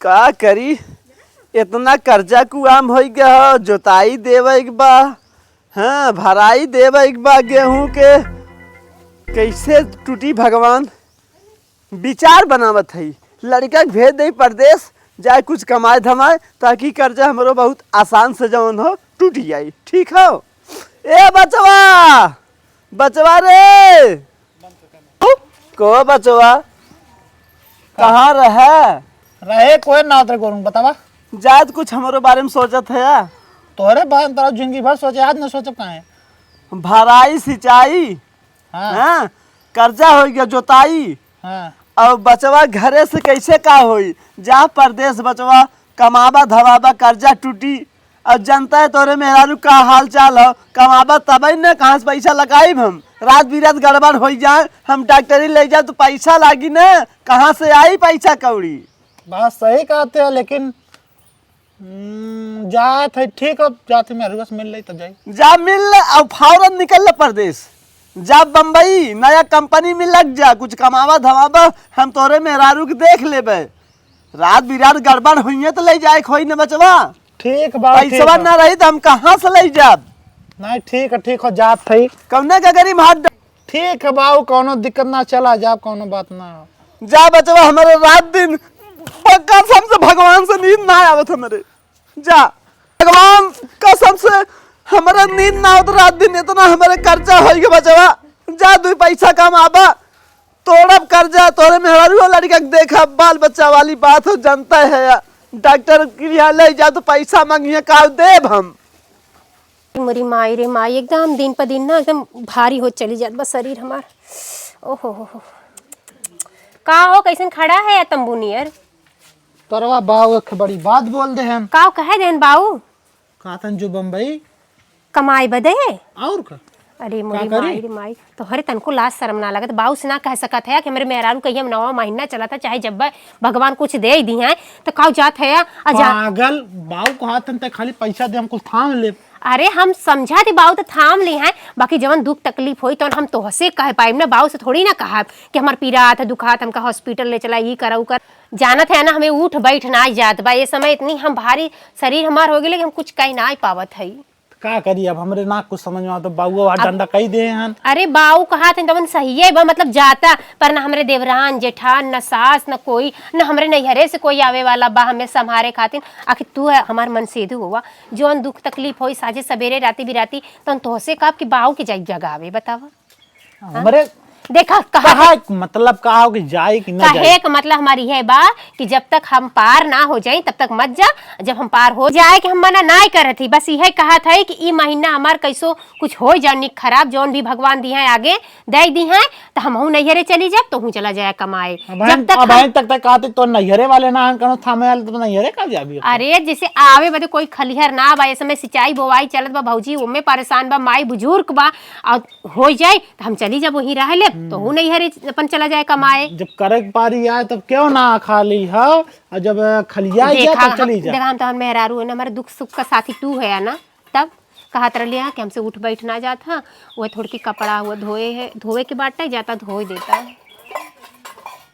का करी इतना कर्जा कुआम हो गया। जोताई देवे के बा, हाँ भराई देवे के बा गेहूं के, कैसे टूटी भगवान। विचार बनावत है लड़का के भेज दे परदेश, जाए कुछ कमाए धमाए ताकि कर्जा हमरो बहुत आसान से जवन हो टूट जाए। ठीक हो ए बचवा, बचवा रे को बचवा कहाँ रहे कोई ना तेरे को बतावा। जात कुछ हमारे बारे में सोचत है। तोहरे बारे में जिंदगी भर सोचे, आज न सोचब कहाँ है। भराई सिंचाई, हाँ कर्जा हो गया जोताई, हाँ अब बचवा घरे से कैसे का होई। जा परदेश बचवा कमाबा धमाबा कर्जा टूटी। अब जनता है तोरे मेहरारू का हाल चाल हो, कमाबा तबे न कहाँ से पैसा लगाई। हम रात बिरात गड़बड़ हो जाए, हम डॉक्टरी ले जाए तो पैसा लागी न, कहाँ से आई पैसा कौड़ी। बात सही कहते हैं लेकिन जात है ठीक। अब जाते मेरे से मिल रही तब जाए जा मिल अब फौरन निकल परदेश, जा बम्बई नया कंपनी में लग जा, कुछ कमावा धमावा हम तोरे मेहरारू के देख लेबे। रात बिरात गड़बड़ हुई तो ले जाए खोई न बचवा। ठीक पैसा ना रही तो हम कहाँ से ले जाब। नहीं ठीक हो जात थी कौने का गरीब हाथ। ठीक है बाबू, कोनो दिक्कत ना चला जा, कोनो बात ना हो। जा बचवा हमारे रात दिन कसम से भगवान से नींद ना आवत हमारे। जा भगवान कसम से हमारा नींद ना आवत रात दिन, इतना हमारे कर्जा हो गया बचवा। जा दो पैसा कम आबा तोड़ब कर्जा, तोरे मेहरारू लड़का देखा बाल बच्चा वाली बात हो, जनता है या डॉक्टर के ले जा तो पैसा मांगिए का देब हम। मोरी माई रे माई, एकदम दिन पर दिन ना एकदम भारी हो चली जात बस शरीर हमार। ओहो हो का हो कैसन खड़ा है या तंबू नियर। तरवा बाऊ एक बड़ी बात बोल दे हम। का कहे देन बाऊ। कातन जो बम्बई कमाई बदे और का। अरे मोरी माई रे माई, तो हरे तनको लाज शर्म ना लगत। बाऊ से ना कह सकत है कि मेरे मेहरारू कहिए नवा महीना चला था, चाहे जब भगवान कुछ दे दी है तो काऊ जात है पागल। बाऊ को हाथ खाली पैसा दे, हम कुछ थाम ले। अरे हम समझा थी बाऊ तो थाम ली हैं, बाकी जवन दुख तकलीफ हुई तो हम तोहसे कह पाए ना, बाऊ से थोड़ी ना कहा कि हमार पीड़ा था दुखात हमका हॉस्पिटल ले चला, ये करा कर। जानत है ना हमें उठ बैठ ना जात बा, ये समय इतनी हम भारी शरीर हमार हो गए लेकिन हम कुछ कह ना पावत है। का करी अब हमरे ना कुछ समझ में आता। बाऊ डंडा कही दे हन। अरे बाऊ कहा थे तवन सही है बा, मतलब जाता पर ना हमरे देवरान जेठान न सास न कोई न हमरे नैहरे से कोई आवे वाला बा हमें संभारे खातिर। आखिर तू है हमार मन सेधु हुआ, जौन दुख तकलीफ होई साझे सवेरे राती बिराती तो तोहसे कब कि बाऊ के जाई जगावे बतावा। हमरे देखा कहा मतलब कहा हो कि जाए कि ना जाए का मतलब हमारी है बा कि जब तक हम पार ना हो जाए तब तक मत जा, जब हम पार हो जाए कि हम मना ना कर थी। बस यह कहा था कि ई महीना हमार कैसो कुछ हो जाए खराब, जौन भी भगवान दी है आगे दे दी है तो हम नैहरे चली जाए तो हूँ चला जाए कमाए। जब तक कहते तो नैहरे वाले ना थामे वाले तो नैहरे का जाबी। अरे जैसे आवे बदे कोई खलिहर ना बा, इस समय सिंचाई बोवाई चलत बा, भौजी उमे परेशान बा, माई बुजुर्ग बा, और हो जाए तो हम चली जा वही रह ले तो हूँ नहीं हरे अपन चला जाए कमाए। जब करे पारी आए तब क्यों ना खाली है, और जब खलिया जाए तब चली जाए। देखा हम तो मेहरारू है ना, हमारे दुख सुख का साथी तू है ना, तब कहा तर लिया कि हमसे उठ बैठ ना जाता। वो थोड़ी की कपड़ा हुआ धोए है, धोए के बाटा जाता धोए देता है।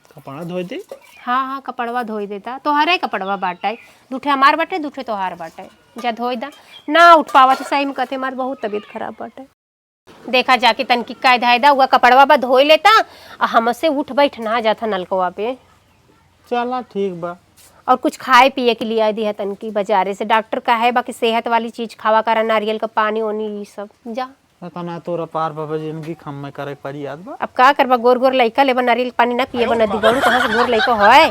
कपड़ा धोए दे। हाँ कपड़वा धोई देता, तोहरे कपड़वा बाटा है, दूठे हमार बाटे दूठे तोहार बाटे, जा धोई दा ना उठ पावा तो सही में कहते हमार बहुत तबीयत खराब बाटे। देखा जाके तनकी का धायदा हुआ कपड़वा बा धोई लेता और हमसे उठ बैठ ना जाता नलकवा पे। चला ठीक बा। और कुछ खाए पिए के लिए आई दी है तनकी बाजारे से, डॉक्टर का है बाकी सेहत वाली चीज खावा करा, नारियल का पानी ओनी ये सब जा। तना तोरा पार बाबा जिंदगी खम में करे पड़ी याद बा। अब का करबा, गोर गोर लइका लेबा नारियल पानी ना पिएबा नदी गौरू, कहां से गोर लइका होए।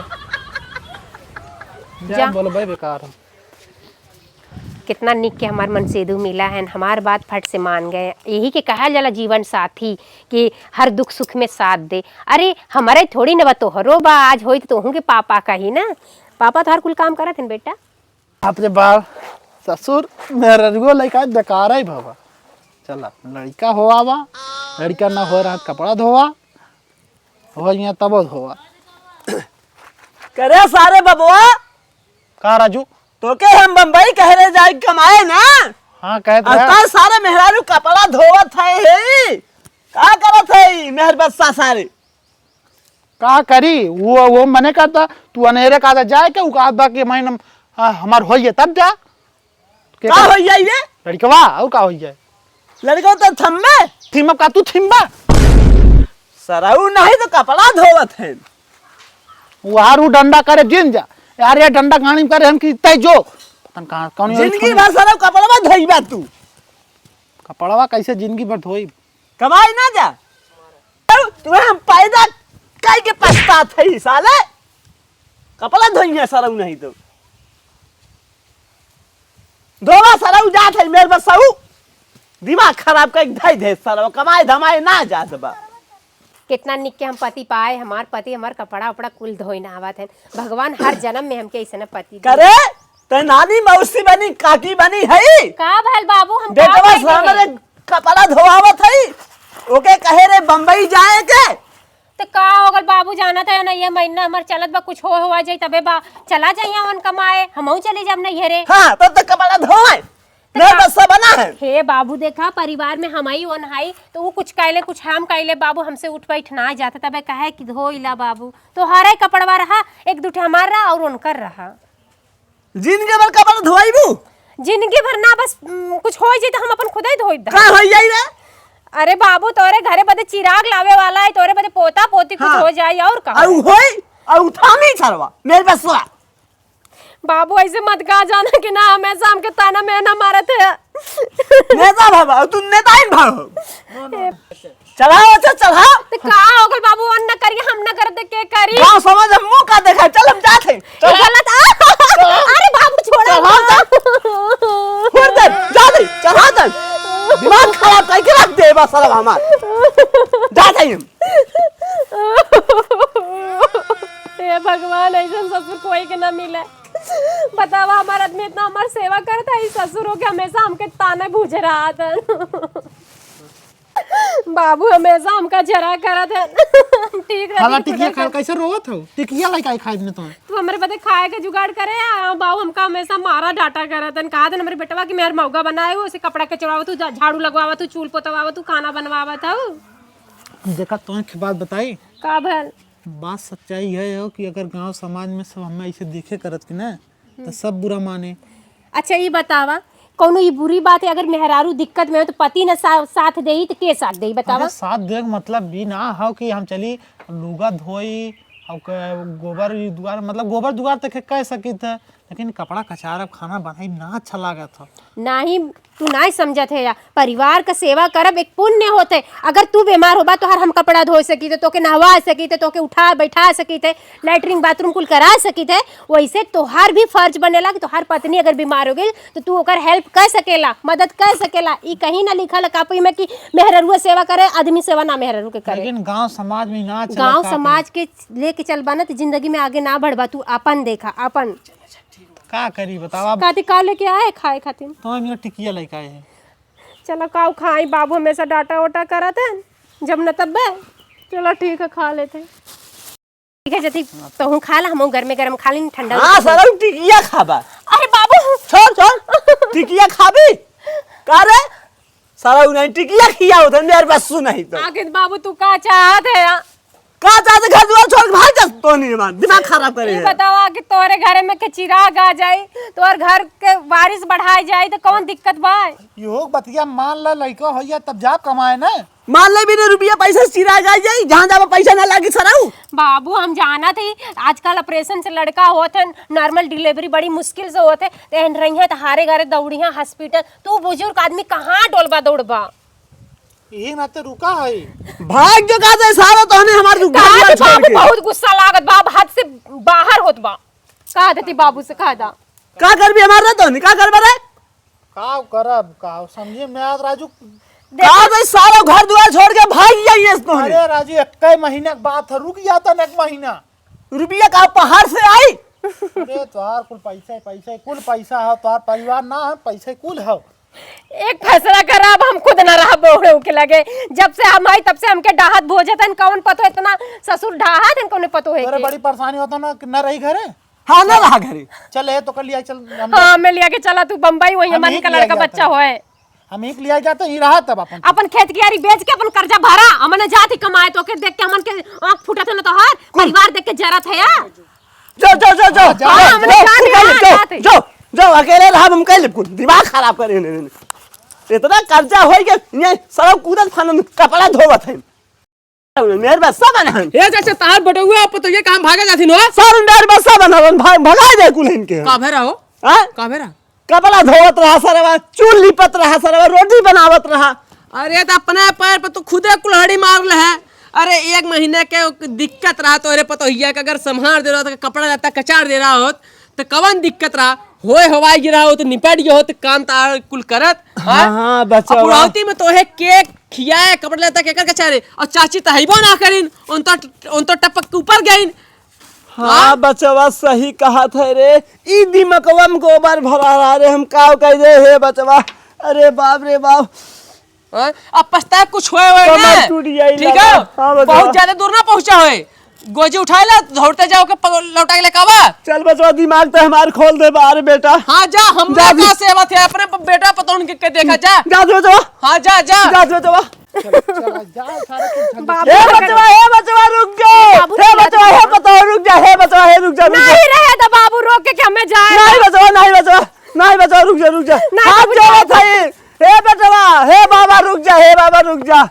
जा बोलो भाई बेकार। कितना निक के हमार मन सेधु मिला है, हमार बात फट से मान गए। यही के कहा जाला जीवन साथी कि हर दुख सुख में साथ दे। अरे हमारे थोड़ी न बा तोहरो बा, आज होई तो के पापा का ही ना, पापा तो हर कुल काम करत हैं बेटा। अपने बाल ससुर मेरा रुगो लइका बेकार है बाबा। चला लड़का हो आवा, लड़का ना हो रहा कपड़ा धोवा हो यहाँ तब धोवा करे सारे बबुआ। का राजू तो के हम बम्बई कह रहे जाए कमाए ना। हाँ कहते हैं सारे मेहरारू कपड़ा धोवत है, का करत है मेहर बच्चा सारे। का करी वो मने करता तू अनेरे का जाए के उका बाकी महीना हमार होइए तब जा का हो जाई रे लड़कवा और का होइए लड़का तो थम्मे थीम का तू थीम्बा सराऊ नहीं तो कपड़ा धोवत है वहां रू डंडा करे जिन जा यार ये डंडा गानी करे हम की तय जो पतन कहां कौन जिंदगी भर सराऊ कपड़ा धोईबा तू कपड़वा कैसे जिंदगी भर धोई कमाई ना जा तुम्हें हम पैदा काई के पछतात है साले कपड़ा धोइए सराऊ नहीं तो धोवा सराऊ जात है मेरे बस सऊ दिमाग खराब कर धई दे सराऊ कमाई धमाई ना जात बा कितना निक के हम पति पाए, हमार पति हमार कपड़ा उपड़ा कुल धोई ना आवत है। भगवान हर जन्म में हमके ऐसे पति दे। करे ते नानी मौसी बनी काकी बनी है का भल बाबू हम बेटवा सामने कपड़ा धोआवत है ओके कहे रे बम्बई जाए के तो का होगल बाबू जाना था ना ये महीना हमार चलत बा कुछ हुआ जाई तबे बा चला जाइए वन कमाए हमहू चले जाब नहीं रे। हां तब तक कपड़ा धोए नहीं बस सब बना है हे बाबू देखा परिवार में हमाई वन हाई तो वो कुछ कहले कुछ हम कहले बाबू हमसे उठ बैठ ना जाता तबे कहे कि धोइला बाबू तो हरे कपड़वा रहा एक दूठे हमार रहा और उनकर रहा जिनके भर कपड़ा धोइबू जिंदगी भर ना बस कुछ हो जाए तो हम अपन खुद ही धोई दा। का हो जाई रे अरे बाबू तोरे घरे बदे चिराग लावे वाला है तोरे बदे पोता पोती कुछ हो जाए और का और होई और थामी छरवा मेरे बस सुआ बाबू ऐसे मत कहा जाना कि ना हमेशा हमके ताना मेना मारत है। नेता बाबा तू नेता ही भाव चलाओ अच्छा चलाओ तो का होगल बाबू अन न करिए हम न करते के करी गांव समझ मुंह का देखा चल हम जाते ये गलत अरे बाबू छोड़ो छोड़ दे जा दे चला दे दिमाग खराब करके रख दे बस साला हमार जाते हम हे भगवान ऐसा ससुर कोई के ना मिले बतावा हमारा आदमी इतना हमार सेवा करता है ससुर हो के हमेशा हमके ताने भूज रहा था बाबू हमेशा हमका जरा करा था ठीक खाला टिकिया खा कैसे रोवत हो टिकिया लाई काई खाई ने तू हमारे बदे खाए के जुगाड़ करे बाबू हमका हमेशा मारा डाटा करा था कहा था हमारे बेटवा कि मेहर मौगा बनाए हो उसे कपड़ा के चढ़ावा तू झाड़ू लगवावा तू चूल पोतवावा तू खाना बनवावा था देखा तो एक बात बताई का भल बात सच्चाई है हो कि अगर गांव समाज में सब हमें ऐसे देखे करत कि ना तो सब बुरा माने। अच्छा ये बतावा कौनो ये बुरी बात है अगर मेहरारू दिक्कत में हो तो पति न साथ देही तो के साथ देही बतावा। साथ देख मतलब भी ना हो कि हम चली लुगा धोई और गोबर दुआर मतलब गोबर दुआर तक कह सकी थे लेकिन कपड़ा कचारा खाना बनाई ना अच्छा लगा था नहीं तू नहीं समझत है या परिवार का सेवा करब एक पुण्य होते अगर तू बीमार होबा तो हर हम कपड़ा धो सकी थे तोके नहवा सकी थे तोके उठा बैठा सकी थे लैट्रिन बाथरूम कुल करा सकी थे वैसे तोहार भी फर्ज बनेला कि तोहार पत्नी अगर बीमार हो गई तो तू ओकर हेल्प कर सकेला मदद कर सकेला ई कहीं ना लिखल कापी में कि मेहररुआ सेवा करे आदमी सेवा ना मेहररू के करे लेकिन गांव समाज में ना गांव समाज के लेके चल बना तो जिंदगी में आगे ना बढ़बा तू अपन देखा अपन का करी बतावा काती का लेके आए खाए खातिर तो मेरा टिकिया लेके आए है चलो काऊ खाई बाबू हमेशा डाटा वाटा करत है जब न तब चलो ठीक है खा लेते ठीक है जति तो हूँ खा ला हम घर में गरम खा ली ठंडा हां सारा टिकिया खाबा अरे बाबू छोड़ छोड़ टिकिया खाबी का रे सारा उन्हें टिकिया खिया होता मेरे बस सुन नहीं तो आखिर बाबू तू का चाहत है का चाहते घर दुआर छोड़ के भाग जा तो नहीं मान दिमाग खराब करे है बतावा कि तोरे घरे में के चिराग आ जाए तोर घर के बारिश बढ़ाई जाए तो कौन दिक्कत बा यो बतिया मान ला लइका होइया तब जा कमाए ना मान ले भी रुपया पैसा चिराग आ जाई जहां जाबा पैसा ना लागी सराऊ बाबू हम जाना थे आजकल ऑपरेशन से लड़का होत है नॉर्मल डिलीवरी बड़ी मुश्किल से होते तेन रही है हारे घरे दौड़िया हॉस्पिटल तू बुजुर्ग आदमी कहाँ डोलबा दौड़बा ये ना तो रुका है भाग जो का दे सारा तो हमें हमार दुकान छोड़ के बहुत गुस्सा लागत बाप हाथ से बाहर होत बा का देती बाबू से कहा दा का कर भी हमारा तो नहीं का कर बरे का करब का समझे मैं आज राजू का दे सारा घर दुआर छोड़ के भाग जाइए तो अरे राजू एक महीने की बात है रुक जाता ना एक महीना रुपया का पहाड़ से आई अरे तोहार कुल पैसा है तोहार परिवार ना है पैसे कुल है एक फैसला करा अब हम खुद न रहा बोड़े के लगे जब से हम आई तब से हमके डाहत भोजतन कौन पतो इतना ससुर डाहत है कौन पतो है अरे बड़ी परेशानी होता ना कि न रही घरे हां ना रहा घरे चल है तो कर लिया चल हां मैं लिया के चला तू बंबई वही मन का लड़का बच्चा होए हम एक लिया जाते ही रहा तब अपन अपन खेत कियारी बेच के अपन कर्जा भरा हमने जाती कमाए तो के देख के हमन के आंख फूटा था ना तो हर परिवार देख के जरा था यार जाओ जाओ जाओ जाओ जाओ, हाँ, हमने जाने, हाँ, जाते। जाओ जाओ अकेले रहा हम कैले कुल दिमाग खराब करे इतना कर्जा हो गया ये सब कूदत फन कपड़ा धोवत है मेरे बस सब बना ए चाचा तार बटुआ आप तो ये काम भागे जाथिन हो सर मेरे बस सब बना भगा दे कुल इनके का भेरा हो हां का भेरा कपड़ा धोवत रहा सरवा चूल लिपत रहा सरवा रोटी बनावत रहा अरे तो अपने पैर पे तो खुदे कुल्हाड़ी मार ले है अरे 1 महीने के दिक्कत रहा तो अरे पता हिया कि अगर संभार दे रहा तो कपड़ा जाता कचार दे रहा होत तो कवन दिक्कत रहा होए हवाई गिरा हो तो निपट गयो हो तो काम तार कुल करत हाँ, बच्चा अब बुढ़ावती में तो है केक खियाए कपड़ा लेता केकर कचारे और चाची तो हईबो ना करिन उन तो टपक के ऊपर गईन हाँ बचवा सही कहा था रे ई दिमकवा में गोबर भरा रहा रे हम काव कह दे हे बचवा अरे बाप रे बाप अब पछताए कुछ होए होए कमर ना टूट जाई ठीक लगा। है हाँ, बता। बहुत ज्यादा दूर ना पहुंचा होए गोजी उठाए ला दौड़ते जाओ के लौटा के लेकावा चल बचवा दिमाग तो हमार खोल दे बाहर बेटा हाँ जा हम जा भी। का सेवा थे अपने बेटा पतौन के देखा जा जा दो बचवा हाँ जा जा जा दो बचवा जा सारे कुछ बाबू हे बचवा रुक जाओ बाबू हे बचवा हे बताओ रुक जा हे बचवा हे रुक जा नहीं रहे तो बाबू रोक के हमें जाए नहीं बचवा नहीं बचवा नहीं बचवा रुक जा नहीं, हाथ बाबू, जोड़ा था ये हे बचवा हे बाबा रुक जा हे बाबा रुक जा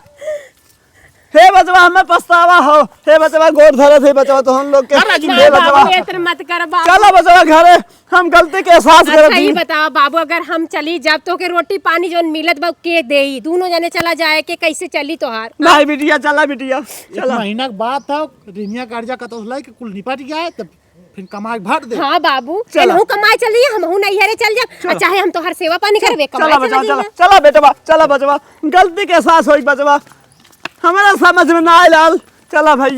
हे बचवा हमें पछतावा हो हे बचवा गोद धरत हे बचवा तो हम लोग के हे बचवा बाबू ऐसे मत कर बाबू चलो बचवा घरे हम गलती के एहसास अच्छा करत ही ही बताओ बाबू अगर हम चली जब तो के रोटी पानी जो मिलत बा के देई दोनों जने चला जाए के कैसे चली तोहार नहीं बिटिया चला बिटिया एक चला महीना के बाद था रिनिया कर्जा का तो के कुल निपट गया है तब फिर कमा के भर दे हाँ बाबू चला। एनहु कमाए चल जाइए हमहु नैहरे चल जा चाहे हम तोहर सेवा पानी करबे चला कमाए बचवा चल चला जाइए चला बेटवा चला बचवा गलती के एहसास होई बचवा हमारा समझ में ना आयल चला भाई